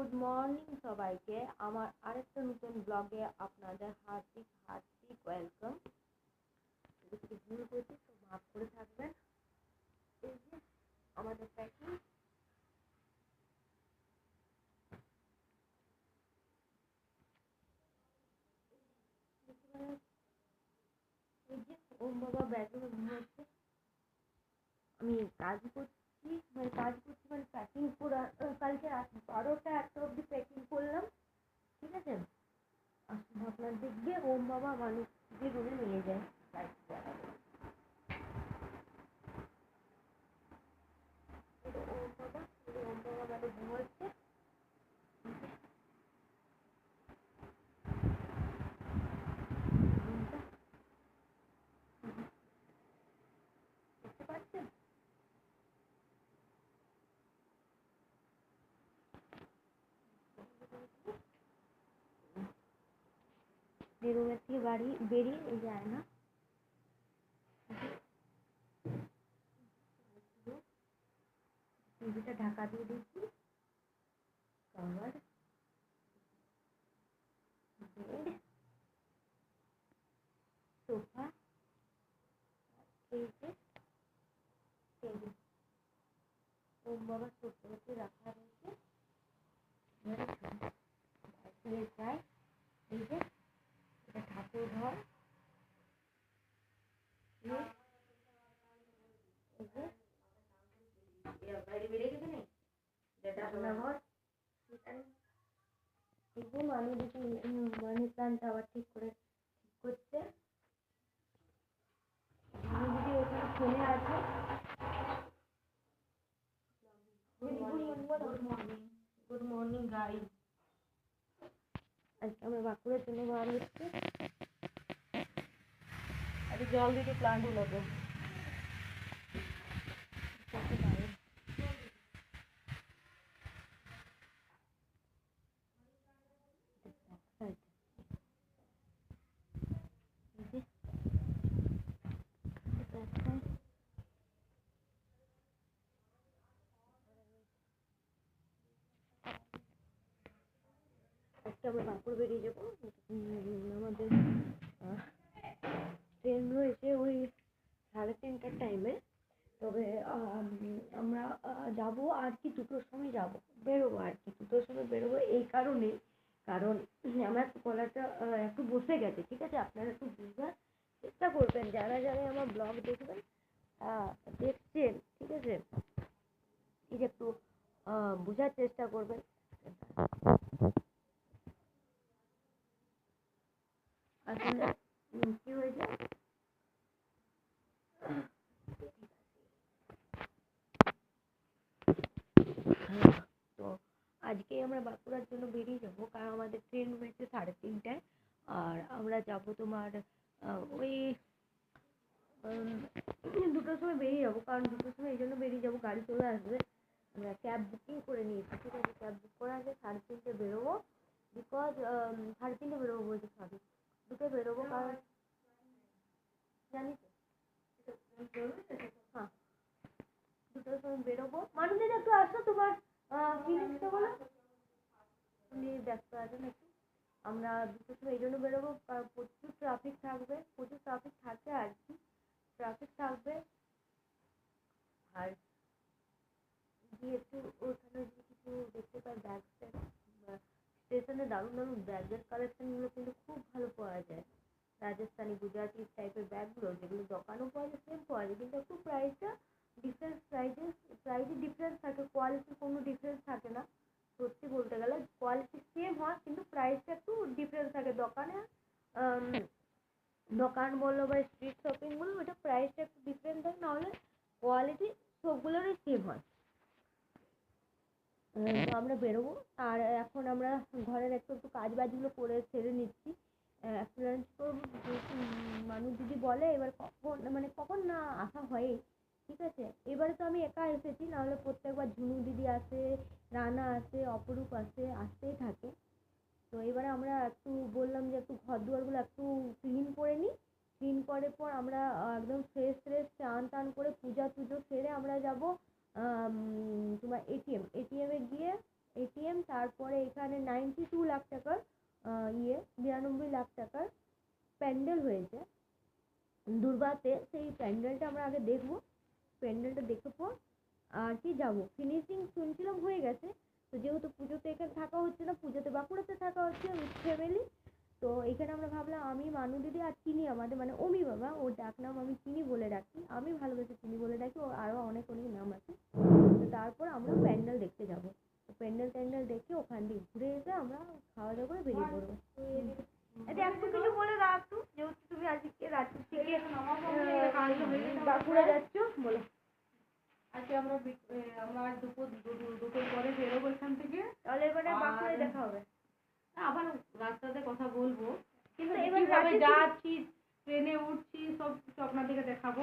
Good morning সবাইকে, আমার আরেকটা নতুন ব্লগে আপনাদের হার্দিক ওয়েলকাম। যদি ভুল করছি তো মাফ করে থাকবেন। এই যে আমাদের প্যাকিং, এই যে ওম বাবা ব্যাগগুলো ঘুমাচ্ছে। আমি কাজ করছি মানে প্যাকিং করা। কালকে রাত 12টা 1টা অবধি প্যাকিং করলাম, ঠিক আছে। আপনার দেখবে ওম বাবা মানুষদের রুমে নিয়ে যায়। ওম বাবা মানে ঘুমাচ্ছে। দেখতে পাচ্ছেন? রুমের থেকে বেরিয়ে যায় না। টিভিটা ঢাকা দিয়ে দিচ্ছি। কভার, বেড, সোফা, এই যে টেবিল। ওম বাবা ছোট্ট করে রাখা রয়েছে। দিয়ে যায়। এই যে এটা ঠাকুর ঘর। এই যে রান্নাঘর। এবং আমি যদি মানি প্ল্যান্ট আবার ঠিক করছে। আমি যদি ওখানে ফেলে আছে। Good morning guys. আজকে আমরা বাঁকুড়ার জন্য বার হচ্ছে। আরে জল দিতে প্লান্টগুলোকে। আমরা বাঁকুড়া বেরিয়ে যাবো। আমাদের ট্রেন রয়েছে ওই 3:30টার টাইমে। তবে আমরা যাবো আর কি 2টোর সময় বেরোবো আর কি 2টোর সময় বেরোবো। এই কারণে কারণ আমার গলাটা একটু বসে গেছে, ঠিক আছে। আপনারা একটু বুঝবার চেষ্টা করবেন, যারা আমার ব্লগ দেখবেন দেখছেন, ঠিক আছে। এই যে একটু বোঝার চেষ্টা করবেন। আসলে কি হয়েছে, তো আজকে আমরা বাঁকুড়ার জন্য বেরিয়ে যাবো, কারণ আমাদের ট্রেন হয়েছে 3:30টায়। আর আমরা যাবো তোমার ওই 2টোর সময় বেরিয়ে যাবো। কারণ 2টোর সময় এই জন্য বেরিয়ে যাবো, গাড়ি চলে আসবে। আমরা ক্যাব বুকিং করে নিয়েছি, ঠিক আছে। ক্যাব বুক করা আছে, 3:30 বেরোবো। বিকজ 3:30 বেরোবো বলছি, সরি 2টো বেরোবো। কারণ জানি তো, হ্যাঁ 2টোর সময় বেরোবো। মানুষদের একটু আসো, তোমার ফিলিংসটা বলো। উনি ব্যস্ত আছেন একটু। আমরা 2টোর সময় এই জন্য বেরোবো, কারণ প্রচুর ট্রাফিক থাকে আর কি। ট্রাফিক থাকবে। আর গিয়ে একটু ওখানে কিছু দেখতে পাই, ব্যাগ স্টেশনে দারুণ ব্যাগের কালেকশনগুলো কিন্তু খুব ভালো পাওয়া যায়। রাজস্থানি গুজরাটি টাইপের ব্যাগগুলো, যেগুলো দোকানেও পাওয়া যায়, সেম পাওয়া যায়, কিন্তু একটু প্রাইসটা প্রাইসে ডিফারেন্স থাকে। কোয়ালিটির কোনো ডিফারেন্স থাকে না। সত্যি বলতে গেলে কোয়ালিটি সেম হয়, কিন্তু প্রাইসটা একটু ডিফারেন্স থাকে। দোকান বলো বা স্ট্রিট শপিং বলো, ওটা প্রাইসটা একটু ডিফারেন্ট থাকে, নাহলে কোয়ালিটি সবগুলোরই সেম হয়। তো আমরা বেরোবো। আর এখন আমরা ঘরের একটু কাজ বাজগুলো করে সেরে নিচ্ছি। একটু লাঞ্চ করবো। মানুষ যদি বলে এবার কখন না আসা হয়, ঠিক আছে। এবারে তো আমি একা এসেছি, নাহলে প্রত্যেকবার ঝুনু দিদি আসে, রানা আসে, অপরূপ আসতেই থাকে। তো এবারে আমরা একটু বললাম যে একটু ঘর দুয়ারগুলো একটু ক্লিন করে নিই। ক্লিন করার পর আমরা একদম ফ্রেশ স্নান টান করে পূজা টুজো সেরে আমরা যাবো তোমার এটিএমে গিয়ে এটিএম তারপরে এখানে 92 লাখ টাকার 92 লাখ টাকার প্যান্ডেল হয়েছে দুর্গাতে। সেই প্যান্ডেলটা আমরা আগে দেখবো, প্যান্ডেলটা দেখে পর আর কি যাবো। ফিনিশিং শুনছিলাম হয়ে গেছে, তো যেহেতু পুজোতে এখানে থাকা হচ্ছে না, পুজোতে বাঁকুড়াতে থাকা হচ্ছে উইথ ফ্যামিলি, তো এখানে আমরা ভাবলাম আমি মানু দিদি আর চিনি আমাদের মানে অমি বাবা, ওর ডাকনাম আমি চিনি বলে ডাকি, আমি ভালোবেসে চিনি বলে ডাকি, ওর আরও অনেক অনেক নাম আছে। তো তারপর আমরা প্যান্ডেল দেখতে যাবো, প্যান্ডেল ট্যান্ডেল দেখে ওখান দিয়ে ঘুরে এসে আমরা খাওয়া দাওয়া করে বেরিয়ে পড়বো। আচ্ছা একটু কিছু বলে দাও একটু, যেহেতু তুমি আজকে রাত্রি থেকে বাঁকুড়া যাচ্ছ, বলো। আজকে আমরা দুপুর দুটোর পরে বেরোবো এখান থেকে, তাহলে এবারে বাঁকুড়ায় দেখা হবে। আবার রাস্তাতে কথা বলবো, কিন্তু এবার কিভাবে যাচ্ছি, ট্রেনে উঠছি, সব কিছু আপনাদেরকে দেখাবো।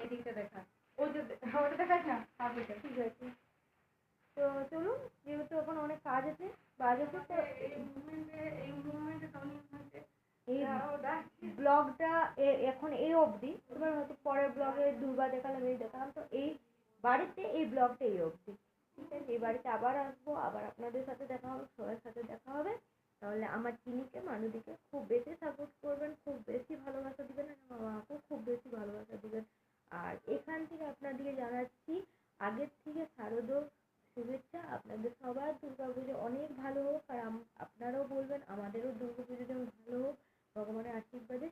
এদিকটা দেখা, ওই যে ওটা দেখাস না, তারপরে ঠিক আছে। তো চলুন, যেহেতু এখন অনেক কাজ আছে, বাজে তো এই ব্লগটা এখন এই অবধি, এবার হয়তো পরের ব্লগে দুর্গা দেখালাম, এই দেখালাম, তো এই বাড়িতে এই ব্লগটা এই অবধি, ঠিক আছে। এই বাড়িতে আবার আসবো, আবার আপনাদের সাথে দেখা হবে, সবার সাথে দেখা হবে। তাহলে আমার চিনিকে মানুদিকে খুব বেশি সাপোর্ট করবেন, খুব বেশি ভালোবাসা দিবেন, আর আমার মাকেও খুব বেশি ভালোবাসা দিবেন। আর এখান থেকে আপনাদেরকে জানাচ্ছি আগের থেকে শারদীয় শুভেচ্ছা। আপনাদের সবার দুর্গাপুজো অনেক ভালো হোক, আর আপনারাও বলবেন আমাদেরও দুর্গাপুজো যেন ভালো হোক ভগবানের আশীর্বাদে।